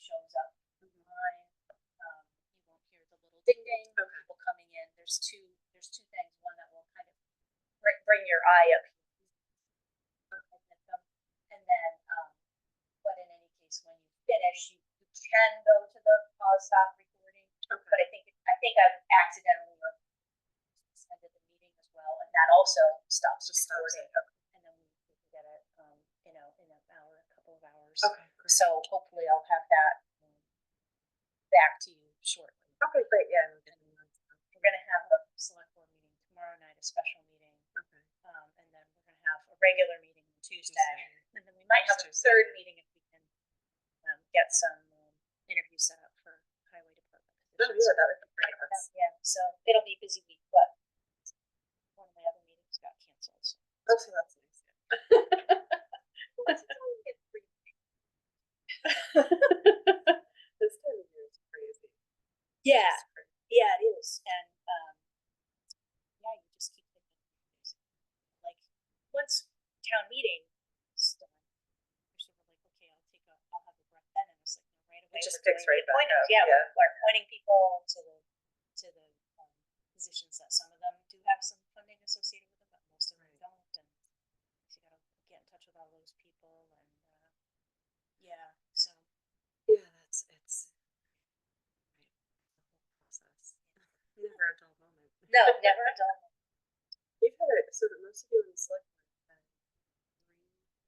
shows up online. You won't hear the little ding ding of people coming in. There's two things. One that will kind of bring your eye up, and then but in any case, when you finish, you can go to the pause stop recording. Okay. But I think I've accidentally suspended the meeting as well, and that also stops recording. And then we can get it, in an hour, a couple of hours. Okay. Great. So hopefully I'll have that back to you shortly. Okay, great. Yeah. We're going to have a select board meeting tomorrow night, a special meeting. Okay. And then we're going to have a regular meeting on Tuesday. And then we might have a third meeting if we can get some interviews set up for highway department. Oh, yeah, that would be great. Yeah, so it'll be a busy week, but one of my other meetings got canceled. So. Oh, so that's nice. This time of year is crazy. Yeah, yeah, it is, and yeah, you just keep thinking, like, once town meeting is done, you're sort of like, okay, I'll have a breath then, and it's like, right away. It just picks right back up. Yeah, we're pointing people to the positions that some of them do have some funding associated with them, but most of them don't, and so you gotta get in touch with all those people, and yeah, so. Yeah, it's right. The whole process. Never a dull moment. No, never a dull moment. You've had it so that most of you in the select board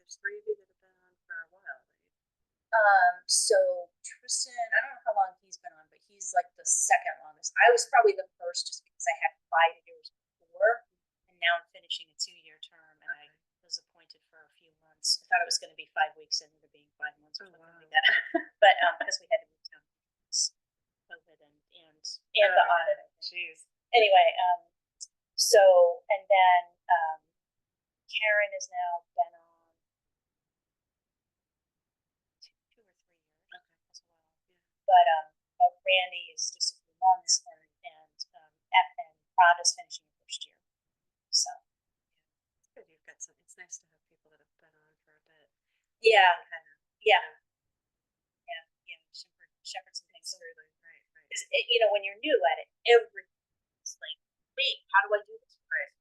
there's 3 of you that have been on for a while, right? So Tristan, I don't know how long he's been on, but he's like the second longest. I was probably the first just because I had 5 years before, and now I'm finishing a 2-year term, and I was appointed for a few months. I thought it was going to be 5 weeks, and ended up being 5 months or something like that. But because we had to move down COVID and the audit. Jeez. Anyway, so and then Karen has now been on 2 or 3 years as well. Yeah. But Randy is just a few months, and Rhonda's finishing her first year. So it's good. You've got some. It's nice to have people that have been on for a bit. Yeah. Shepherd some things through. Right. Because when you're new at it, everything's like, wait, how do I do this? Right.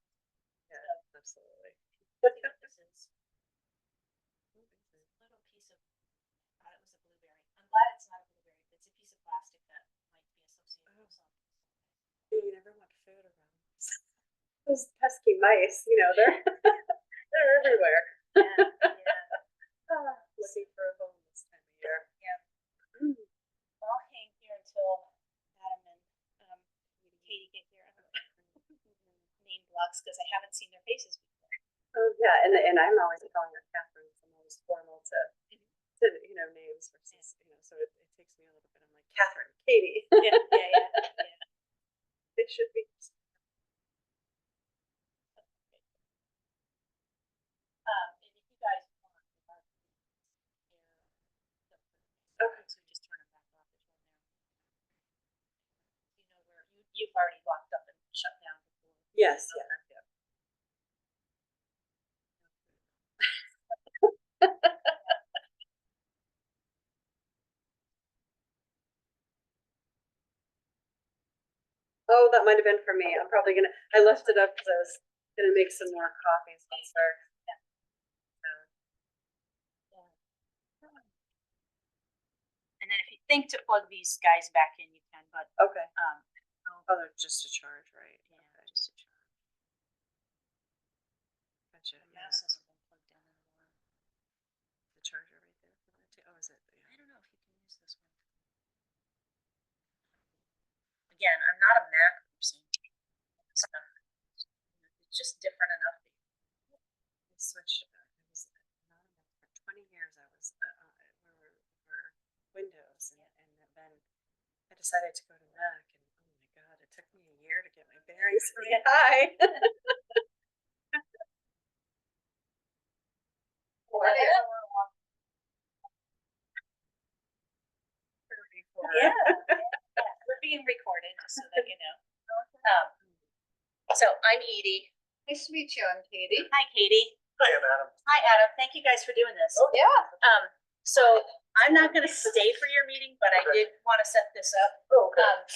Yeah, so, absolutely. This is a little piece of. I thought it was a blueberry. I'm glad it's not a blueberry. It's a piece of plastic that might be associated with something. You never want food around those pesky mice. They're they're everywhere. Yeah. Looking for a home this time of year. Yeah. I'll hang here until Adam and Katie get here. Name blocks because I haven't seen their faces before. Oh yeah, and I'm always calling her Catherine. So I'm always formal to names versus so it takes me a little bit. I'm like Catherine, Katie. Yeah. It should be. And if you guys want, okay, so just turn them back off. There's one there. Where you've already locked up and shut down before. Yes. Yeah. Oh, that might have been for me. I left it up because I was gonna make some more coffees once they're. And then if you think to plug these guys back in, you can. But okay. They're just a charge, right? Yeah, okay. Just a charge. Gotcha. The mouse hasn't been plugged in anymore. The charger right there for that too. Oh, is it? Yeah. I don't know if you can use this one. Again, I'm not a Mac person. It's just different enough. I switched. I was not a Mac for 20 years. I was we were Windows, and then I decided to go to Mac, and oh my god, it took me a year to get my bearings really high. Yeah, we're being recorded, just so that you know. So I'm Edie. Nice to meet you. I'm Katie. Hi, Katie. Hi, I'm Adam. Hi, Adam. Thank you guys for doing this. Oh yeah. So I'm not gonna stay for your meeting, but I did wanna set this up. Oh, okay.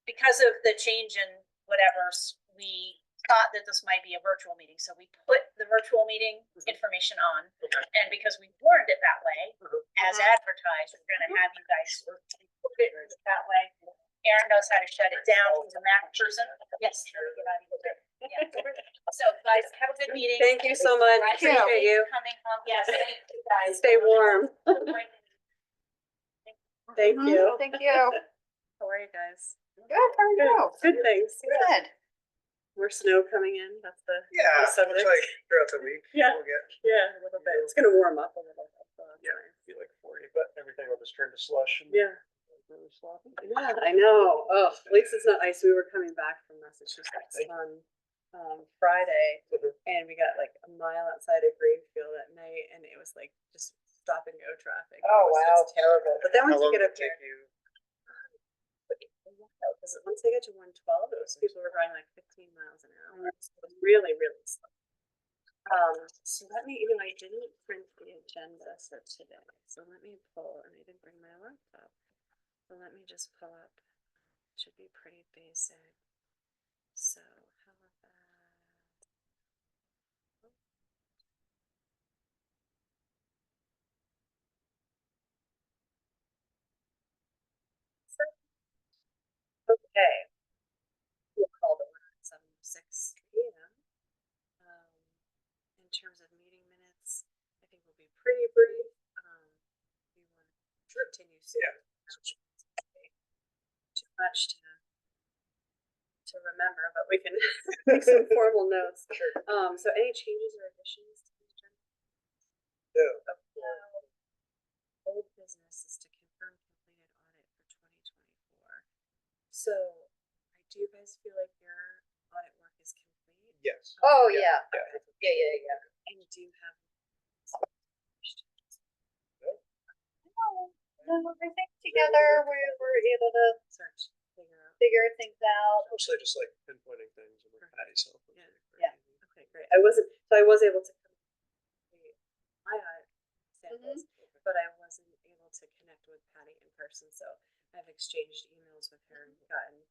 Because of the change in whatever's, we thought that this might be a virtual meeting, so we put the virtual meeting information on. Okay. And because we warned it that way, Mhm. as advertised, we're gonna have you guys put it that way. Aaron knows how to shut it down, he's a Mac person. Yes. Let me get out of here. Yeah. So guys, have a good meeting. Thank you so much. I Appreciate you. Coming home, yes, thank you guys. Stay warm. Thank you. Thank you. How are you guys? Good, how are you? Good, thanks. Good. More snow coming in. That's the Yeah, the looks subject. like throughout the week. Yeah. We'll get, Yeah, a little bit. It's gonna warm up a little bit. So that's yeah, nice. be like 40, but everything will just turn to slush. And Yeah. really sloppy. Yeah, I know. Oh, at least it's not ice. We were coming back from Massachusetts Thank you. on Friday, Mhm. and we got like a mile outside of Greenfield at night, and it was like just stop and go traffic. Oh, It was wow. just terrible. But then How once you long get did up it here, take you? because once they get to 112, it was people were going like 15 miles an hour. So it was really, really slow. So let me, I didn't print the agenda for today. So let me pull, and I didn't bring my laptop. So let me just pull up. It should be pretty basic. So how about that? Okay. We'll call the order at 7:06 p.m. In terms of meeting minutes, I think we'll be pretty brief. We want to continue. Yeah. Too much to remember, but we can make some formal notes. Sure. So any changes or additions to the agenda? No. Old business is to confirm completed audit for 2024. So, do you guys feel like your audit work is complete? Yes. Oh, Yeah. yeah. Yeah. Yeah. And do you have No, I think together we were able to search, figure out? figure things out. Mostly just like pinpointing things and with Patty's help. Yeah. Yeah. Okay, great. I was able to complete my audit samples, but I wasn't able to connect with Patty in person. So I've exchanged emails with her and gotten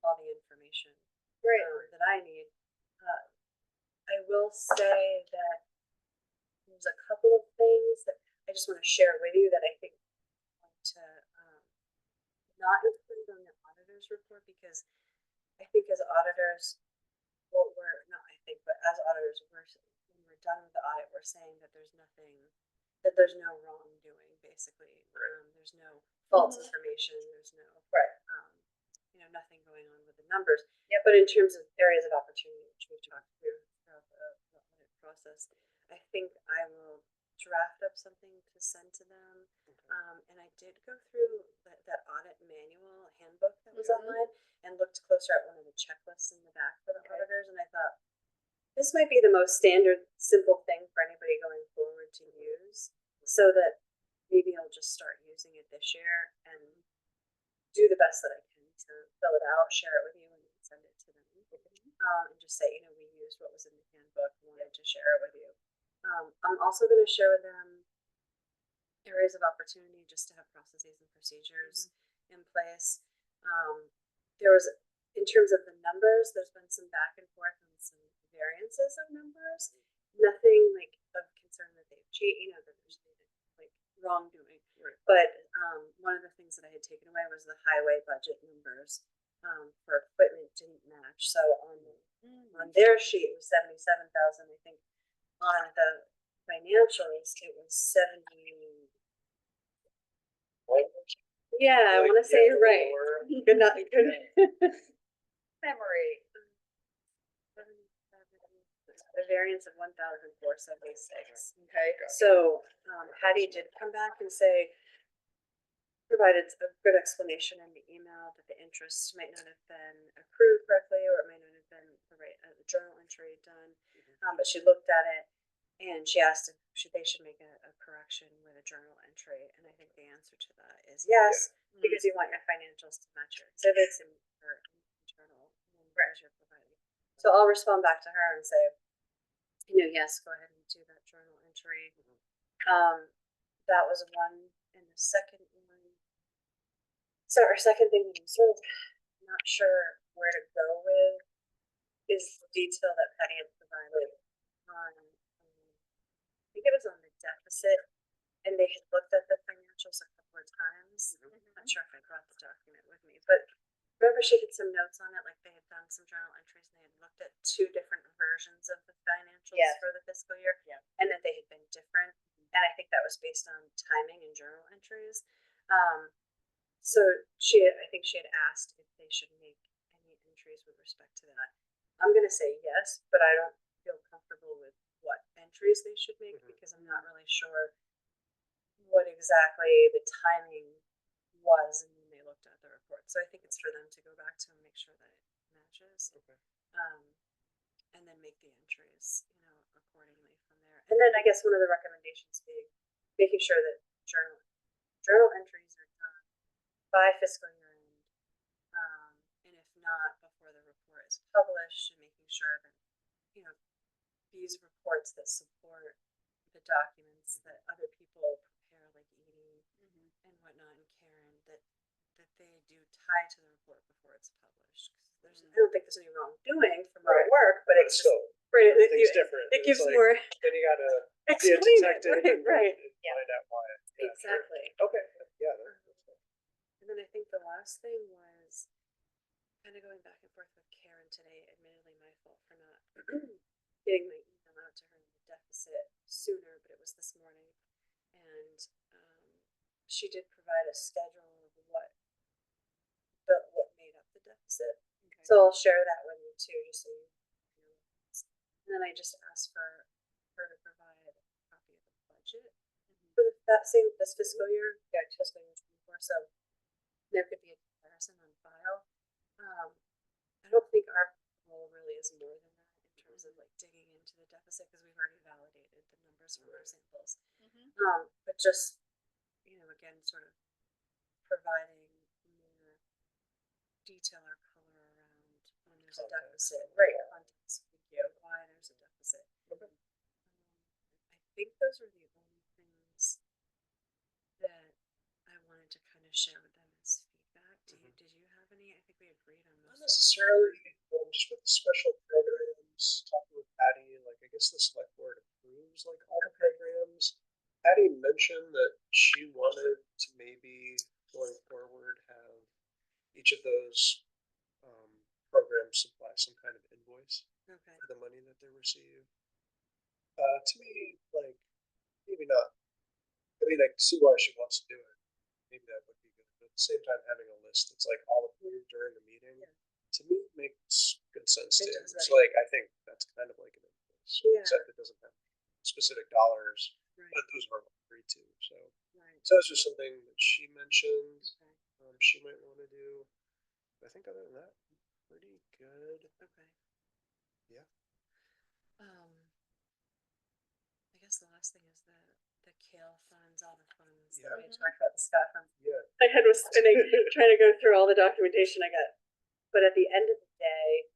all the information Great. that I need. I will say that there's a couple of things that I just want to share with you that I think I want to not include on the auditor's report, because I think as auditors, what we're not, I think, but as auditors, when we're done with the audit, we're saying that there's no wrongdoing, basically. There's no false information. There's no nothing going on with the numbers. Yep. But in terms of areas of opportunity, which we've talked through throughout the audit process, I think I will draft up something to send to them. And I did go through that audit manual handbook that was online and looked closer at one of the checklists in the back for the auditors, and I thought this might be the most standard, simple thing for anybody going forward to use, so that maybe I'll just start using it this year and do the best that I can to fill it out, share it with you, and send it to them. And just say, we used what was in the handbook, wanted to share it with you. I'm also going to share with them areas of opportunity just to have processes and procedures in place. There was, in terms of the numbers, there's been some back and forth on some variances of numbers. Nothing like of concern that they've changed, that there's been like wrongdoing. Right. But one of the things that I had taken away was the highway budget numbers for equipment didn't match. So on their sheet it was 77,000. I think on the financials it was 70. Yeah, I want to say you're right. Good, not good. Memory. A variance of 1,476. Okay. So Patty did come back and say, provided a good explanation in the email that the interest might not have been accrued correctly, or it might not have been the right journal entry done. But she looked at it and she asked if they should make a correction with a journal entry. And I think the answer to that is yes, because you want your financials to match your exhibits and your internal numbers you're providing. So I'll respond back to her and say, yes, go ahead and do that journal entry. That was one And the second one, so our second thing that I'm sort of not sure where to go with is the detail that Patty had provided on, I think it was on the deficit, and they had looked at the financials a couple of times. I'm not sure if I brought the document with me, but remember she had some notes on it, like they had done some journal entries and they had looked at two different versions of the financials Yeah. for the fiscal year, Yeah. and that they had been different. And I think that was based on timing and journal entries. So I think she had asked if they should make any entries with respect to that. I'm gonna say yes, but I don't feel comfortable with what entries they should make because I'm not really sure what exactly the timing was and when they looked at the report. So I think it's for them to go back to and make sure that it matches. Okay. And then make the entries, accordingly from there. And then I guess one of the recommendations being making sure that journal entries are done by fiscal year end. And if not, before the report is published, and making sure that, these reports that support the documents that other people prepare, like Edie and whatnot, and Karen, that they do tie to the report before it's published. 'Cause I don't think there's any wrongdoing from our Right. work, but it's just, So right, everything's different. it and gives it's like, more Then you gotta be a explain detective it, and right. find out why. Yeah, sure. Exactly. Okay, yeah, that's fine. And then I think the last thing was kind of going back and forth with Karen today. Admittedly, my fault for not getting my email out to her in the deficit sooner, but it was this morning. And she did provide a schedule of what made up the deficit. Okay. So I'll share that with you too, just so you know. And then I just asked for her to provide a copy of the budget for this fiscal year, fiscal year 24. So there could be a comparison on file. I don't think our goal really is more than that in terms of like digging into the deficit because we've already validated the numbers from our samples. But just, again, sort of providing more detail or color around when there's a deficit, right? Context, why there's a deficit. I think those are the only things that I wanted to kind of share with them as feedback. Did you have any? I think we agreed on Not most. necessarily, just with the special programs, talking with Patty, like I guess the select board approves like all the programs. Patty mentioned that she wanted to maybe going forward have each of those programs supply some kind of invoice Okay. for the money that they receive. To me, like maybe not. I mean, I see why she wants to do it. Maybe that would be good. But at the same time, having a list that's like all approved during the meeting, to me makes good sense It too. does, It's right. like I think that's kind of like an invoice, Yeah. except it doesn't have specific dollars, Right. but those are agreed to. So Right. that's just something that she mentioned. Okay. She might want to do. I think other than that, pretty good. Okay. Yeah. I guess the last thing is the Kale funds, all the funds. Yeah. That we talked about the Scott funds. Yeah. My head was spinning trying to go through all the documentation I got. But at the end of the day,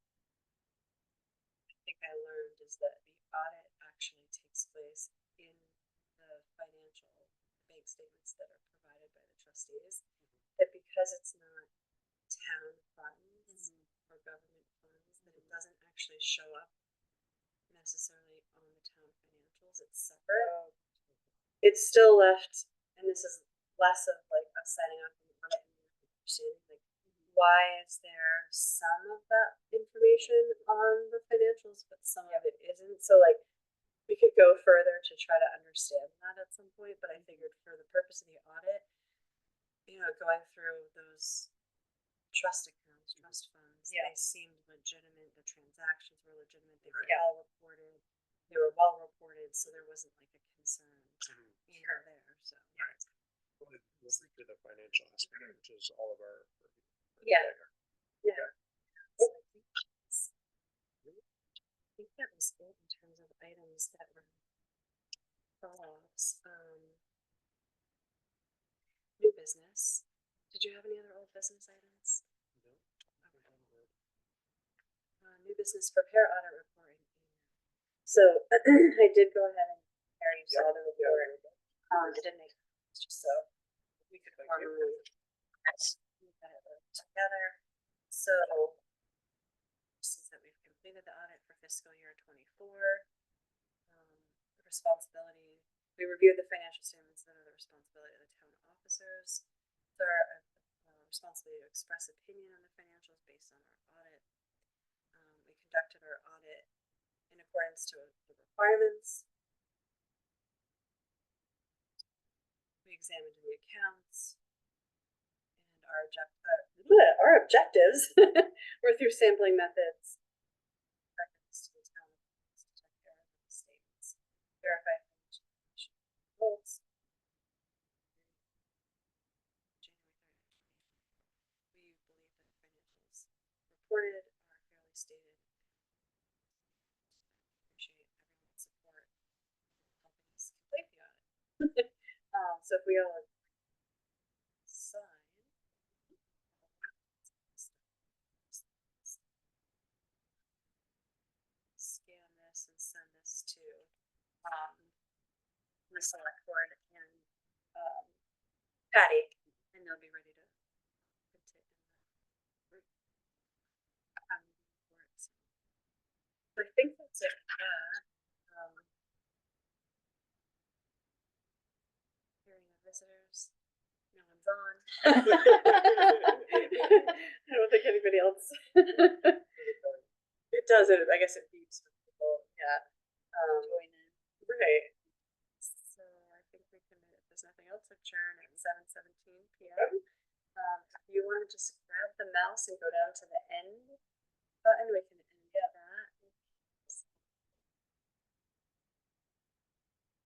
I think I learned is that the audit actually takes place in the financial bank statements that are provided by the trustees. That because it's not town funds or government funds, that it doesn't actually show up necessarily on the town financials. It's separate. It's still left, and this is less of like us signing off on it and understanding like why is there some of that information on the financials, but some of it isn't. So like we could go further to try to understand that at some point, but I figured for the purpose of the audit, going through those trust accounts, trust funds, they seemed legitimate. The transactions were legitimate. They were all reported. They were well reported, so there wasn't like a concern, there. So For the financial aspect, which is all of our. Yeah. Yeah. I think that was it in terms of items that were follow-ups. New business. Did you have any other old business items? No. New business, prepare audit report and email. So I did go ahead and prepare. You saw the report. It didn't make just so could Thank you. formally together. So this is that we've completed the audit for fiscal year 24. The responsibility, we reviewed the financial statements that are the responsibility of the town officers. It's our responsibility to express opinion on the financials based on our audit. We conducted our audit in accordance to the requirements. We examined the accounts, and our objectives were through sampling methods, records to the town to check error statements, verify financial information results. We believe that the financials reported are fairly stated. Appreciate everyone's support in helping us complete the audit. So if we all sign, scan this and send this to the select board and Patty, and they'll be ready to put it in the words. So I think that's it for that. Hearing of visitors, no one's on. I don't think anybody else. It does, I guess it beeps with people, yeah. Join in. Right. So I think we can, if there's nothing else, adjourn at 7:17 p.m. If you want to just grab the mouse and go down to the end button, we can